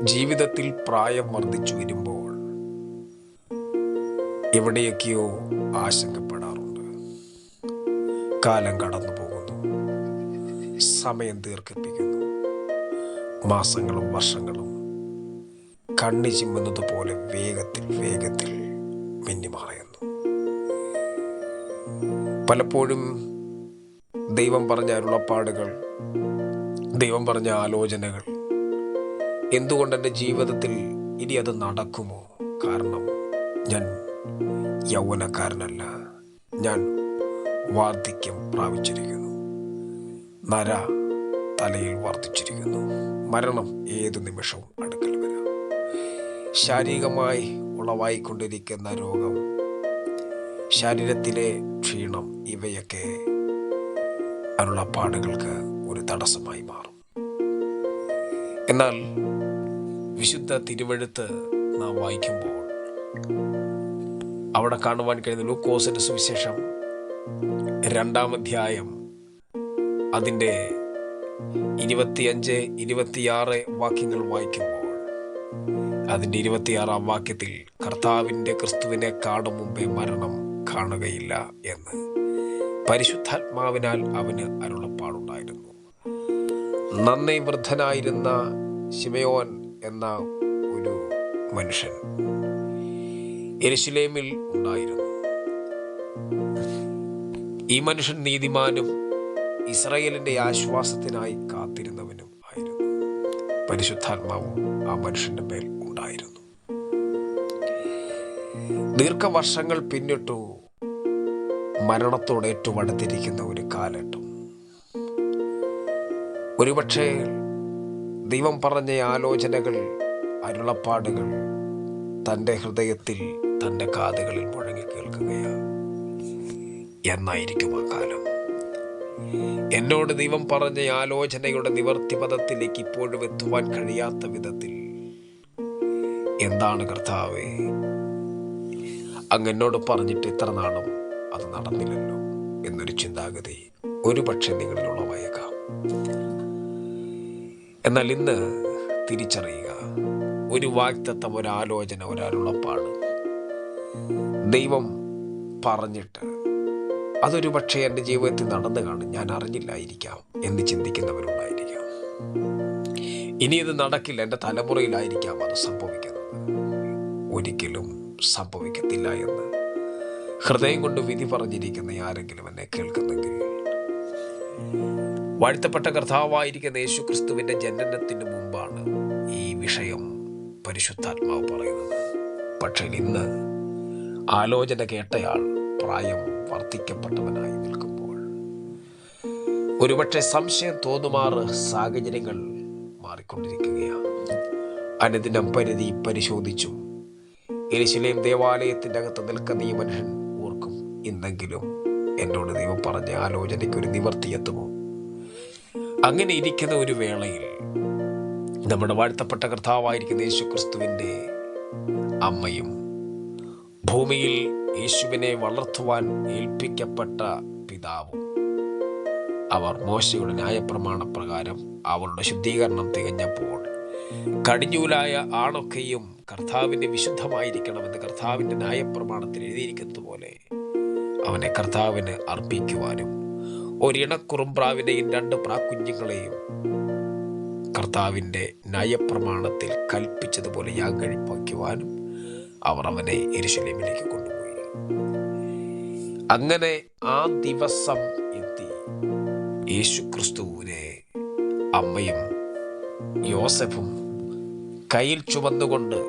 ജീവിതത്തിൽ പ്രായം വർദ്ധിച്ചു വരുമ്പോൾ എവിടെയൊക്കെയോ ആശങ്കപ്പെടാറുണ്ട്. കാലം കടന്നു പോകുന്നു, സമയം ദീർഘിപ്പിക്കുന്നു, മാസങ്ങളും വർഷങ്ങളും കണ്ണി ചിമ്മുന്നത് പോലെ വേഗത്തിൽ വേഗത്തിൽ മിന്നിമറയുന്നു. പലപ്പോഴും ദൈവം പറഞ്ഞ അരുളപ്പാടുകൾ, ദൈവം പറഞ്ഞ ആലോചനകൾ എന്തുകൊണ്ട് എൻ്റെ ജീവിതത്തിൽ ഇനി അത് നടക്കുമോ? കാരണം ഞാൻ യൗവനക്കാരനല്ല, ഞാൻ വാർദ്ധക്യം പ്രാപിച്ചിരിക്കുന്നു, നര തലയിൽ വർദ്ധിച്ചിരിക്കുന്നു, മരണം ഏതു നിമിഷവും അടുക്കൽ വരാം. ശാരീരികമായി ഉളവായിക്കൊണ്ടിരിക്കുന്ന രോഗം, ശരീരത്തിലെ ക്ഷീണം, ഇവയൊക്കെ അരുളപ്പാടുകൾക്ക് ഒരു തടസ്സമായി മാറും. എന്നാൽ വിശുദ്ധ തിരുവെഴുത്ത് നാം വായിക്കുമ്പോൾ അവിടെ കാണുവാൻ കഴിയുന്ന ലൂക്കോസിന്റെ സുവിശേഷം 2-ാം അധ്യായം അതിൻ്റെ 25-26 വാക്യങ്ങൾ വായിക്കുമ്പോൾ അതിൻ്റെ 26-ാം വാക്യത്തിൽ കർത്താവിൻ്റെ ക്രിസ്തുവിനെ കാണും മുമ്പേ മരണം കാണുകയില്ല എന്ന് പരിശുദ്ധാത്മാവിനാൽ അവന് അരുളപ്പാടുണ്ടായിരുന്നു. നന്നേ വൃദ്ധനായിരുന്ന ശിമയോൻ എന്ന ഒരു മനുഷ്യൻ യെരുശലേമിൽ ഉണ്ടായിരുന്നു. ഈ മനുഷ്യൻ നീതിമാനും ഇസ്രായേലിന്റെ ആശ്വാസത്തിനായി കാത്തിരുന്നവനും ആയിരുന്നു. പരിശുദ്ധാത്മാവും ആ മനുഷ്യന്റെ മേൽ ഉണ്ടായിരുന്നു. ദീർഘവർഷങ്ങൾ പിന്നിട്ടു മരണത്തോട് ഏറ്റവും അടുത്തിരിക്കുന്ന ഒരു കാലഘട്ടം. ഒരുപക്ഷെ ദൈവം പറഞ്ഞ ആലോചനകൾ, അരുളപ്പാടുകൾ തൻ്റെ ഹൃദയത്തിൽ, തൻ്റെ കാതുകളിൽ മുഴങ്ങി കേൾക്കുകയാണ്. എന്നായിരിക്കും ആ കാലം? എന്നോട് ദൈവം പറഞ്ഞ ആലോചനയുടെ നിവർത്തിപഥത്തിലേക്ക് ഇപ്പോഴും എത്തുവാൻ കഴിയാത്ത വിധത്തിൽ എന്താണ് കർത്താവേ, അങ്ങ് എന്നോട് പറഞ്ഞിട്ട് ഇത്ര നാളും അത് നടന്നില്ലല്ലോ എന്നൊരു ചിന്താഗതി ഒരു പക്ഷെ നിങ്ങളിൽ ഉളവായേക്കാം. എന്നാൽ ഇന്ന് തിരിച്ചറിയുക, ഒരു വാഗ്ദത്തം, ഒരാലോചന, ഒരരുളപ്പാട് ദൈവം പറഞ്ഞിട്ട് അതൊരു പക്ഷേ എൻ്റെ ജീവിതത്തിൽ നടന്നു കാണും, ഞാൻ അറിഞ്ഞില്ലായിരിക്കാം എന്ന് ചിന്തിക്കുന്നവരുണ്ടായിരിക്കാം. ഇനി ഇത് നടക്കില്ല, എൻ്റെ തലമുറയിലായിരിക്കാം അത് സംഭവിക്കുന്നത്. ഒരിക്കലും സംഭവിക്കത്തില്ല എന്ന് ഹൃദയം കൊണ്ട് വിധി പറഞ്ഞിരിക്കുന്ന ആരെങ്കിലും എന്നെ കേൾക്കുന്നെങ്കിൽ, വാഴ്ത്തപ്പെട്ട കർത്താവായിരിക്കുന്ന യേശു ക്രിസ്തുവിൻ്റെ ജനനത്തിന് മുമ്പാണ് ഈ വിഷയം പരിശുദ്ധാത്മാവ് പറയുന്നത്. പക്ഷേ ഇന്ന് ആലോചന കേട്ടയാൾ പ്രായം വർദ്ധിക്കപ്പെട്ടവനായി നിൽക്കുമ്പോൾ ഒരുപക്ഷെ സംശയം തോന്നുമാറ് സാഹചര്യങ്ങൾ മാറിക്കൊണ്ടിരിക്കുകയാണ്. അനുദിനം പരിശോധിച്ചും യെരുശലേം ദേവാലയത്തിൻ്റെ അകത്ത് നിൽക്കുന്ന ഈ മനുഷ്യൻ ഓർക്കും, ഇന്നെങ്കിലും എന്നോട് ദൈവം പറഞ്ഞ ആലോചനയ്ക്ക് ഒരു നിവർത്തിയെത്തുമോ? അങ്ങനെ ഇരിക്കുന്ന ഒരു വേളയിൽ നമ്മുടെ വാഴ്ത്തപ്പെട്ട കർത്താവായിരിക്കുന്ന യേശു ക്രിസ്തുവിൻ്റെ അമ്മയും ഭൂമിയിൽ യേശുവിനെ വളർത്തുവാൻ ഏൽപ്പിക്കപ്പെട്ട പിതാവും അവർ മോശയുടെ ന്യായപ്രമാണപ്രകാരം അവരുടെ ശുദ്ധീകരണം തികഞ്ഞപ്പോൾ കടിഞ്ഞൂലായ ആണൊക്കെയും കർത്താവിൻ്റെ വിശുദ്ധമായിരിക്കണമെന്ന് കർത്താവിൻ്റെ ന്യായപ്രമാണത്തിൽ എഴുതിയിരിക്കുന്നത് പോലെ അവനെ കർത്താവിന് അർപ്പിക്കുവാനും ഒരിണക്കുറുമ്പ്രാവിനെയും 2 പ്രാക്കുഞ്ഞുങ്ങളെയും കർത്താവിൻ്റെ ന്യായപ്രമാണത്തിൽ കൽപ്പിച്ചതുപോലെ യാഗം അവർ അവനെ യെരുശലേമിലേക്ക് കൊണ്ടുപോയി. അങ്ങനെ ആ ദിവസം എത്തി. യേശു ക്രിസ്തുവിനെ അമ്മയും യോസഫും കയ്യിൽ ചുമന്നുകൊണ്ട്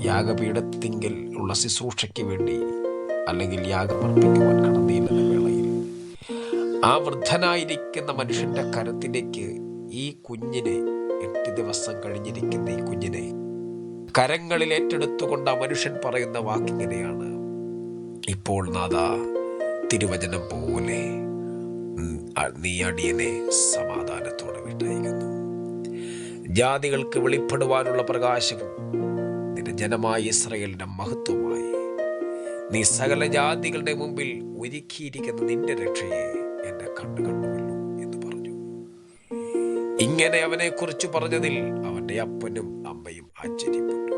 യാഗപീഠത്തിങ്കിൽ ഉള്ള ശുശ്രൂഷയ്ക്ക് വേണ്ടി അല്ലെങ്കിൽ യാഗമർപ്പിക്കുവാൻ കടന്നിരുന്ന വേളയിൽ ആ വൃദ്ധനായിരിക്കുന്ന മനുഷ്യന്റെ കരത്തിലേക്ക് ഈ കുഞ്ഞിനെ, 8 ദിവസം കഴിഞ്ഞിരിക്കുന്ന ഈ കുഞ്ഞിനെ കരങ്ങളിൽ ഏറ്റെടുത്തുകൊണ്ട് ആ മനുഷ്യൻ പറയുന്ന വാക്കിങ്ങനെയാണ്, ഇപ്പോൾ നാഥാ തിരുവചനം പോലെ നീ അടിയനെ സമാധാനത്തോടെ വിട്ടയക്കുന്നു. ജാതികൾക്ക് വെളിപ്പെടുവാനുള്ള പ്രകാശവും നിന്റെ ജനമായ ഇസ്രായേലിന്റെ മഹത്വമായി നീ സകല ജാതികളുടെ മുമ്പിൽ ഒരുക്കിയിരിക്കുന്ന നിന്റെ രക്ഷയെ എന്നെ കണ്ടുവല്ലോ എന്ന് പറഞ്ഞു. ഇങ്ങനെ അവനെക്കുറിച്ച് പറഞ്ഞതിൽ അവൻ അവൻ്റെ അപ്പനും അമ്മയും ആശ്ചര്യപ്പെട്ടു.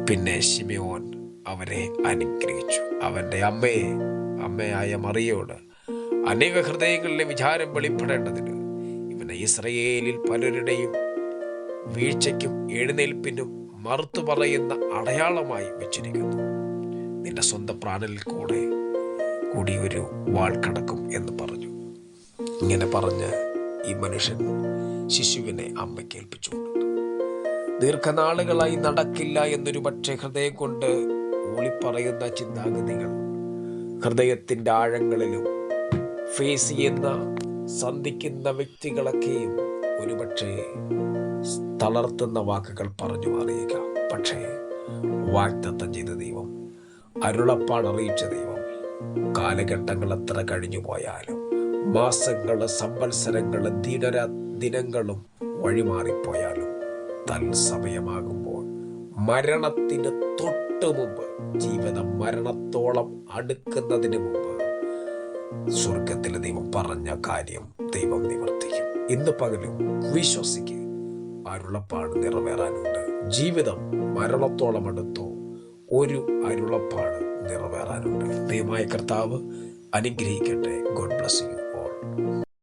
പിന്നെ ശിമയോൻ അവരെ അനുഗ്രഹിച്ചു. അവൻ്റെ അമ്മയായ മറിയോട് അനേക ഹൃദയങ്ങളിലെ വിചാരം വെളിപ്പെടേണ്ടതിന് ഇവനെ ഇസ്രയേലിൽ പലരുടെയും വീഴ്ചയ്ക്കും എഴുന്നേൽപ്പിനും മറുത്തു പറയുന്ന അടയാളമായി വെച്ചിരിക്കുന്നു. നിന്റെ സ്വന്തം പ്രാണനിൽ കൂടി ഒരു വാൾ കടക്കും എന്ന് പറഞ്ഞു. ഇങ്ങനെ പറഞ്ഞ് ഈ മനുഷ്യൻ ശിശുവിനെ അമ്മയ്ക്ക് ഏൽപ്പിച്ചു കൊടുത്തു. ദീർഘനാളുകളായി നടക്കില്ല എന്നൊരു പക്ഷേ ഹൃദയം കൊണ്ട് ഊളിപ്പറയുന്ന ചിന്താഗതികൾ ഹൃദയത്തിൻ്റെ ആഴങ്ങളിലും ഫേസ് ചെയ്യുന്ന സന്ധിക്കുന്ന വ്യക്തികളൊക്കെയും ഒരുപക്ഷെ തളർത്തുന്ന വാക്കുകൾ പറഞ്ഞു മാറിയേക്കാം. പക്ഷേ വാഗ്ദത്തം ചെയ്ത ദൈവം, അരുളപ്പാട് അറിയിച്ച ദൈവം, കാലഘട്ടങ്ങൾ എത്ര കഴിഞ്ഞു പോയാലും, മാസങ്ങൾ, സംവത്സരങ്ങൾ, ദിനങ്ങളും വഴിമാറിപ്പോയാലും, തൽസമയമാകുമ്പോൾ മരണത്തിന് തൊട്ടു മുമ്പ്, ജീവിതം മരണത്തോളം അടുക്കുന്നതിന് മുമ്പ് സ്വർഗത്തിലെ ദൈവം പറഞ്ഞ കാര്യം ദൈവം നിവർത്തിക്കും. ഇന്ന് പകലും വിശ്വസിക്കുക, അരുളപ്പാട് നിറവേറാനുണ്ട്. ജീവിതം മരണത്തോളം അടുത്തോ, ഒരു അരുളപ്പാട് നിറവേറാനുണ്ട്. ദൈവമായ കർത്താവ് അനുഗ്രഹിക്കട്ടെ. God bless you.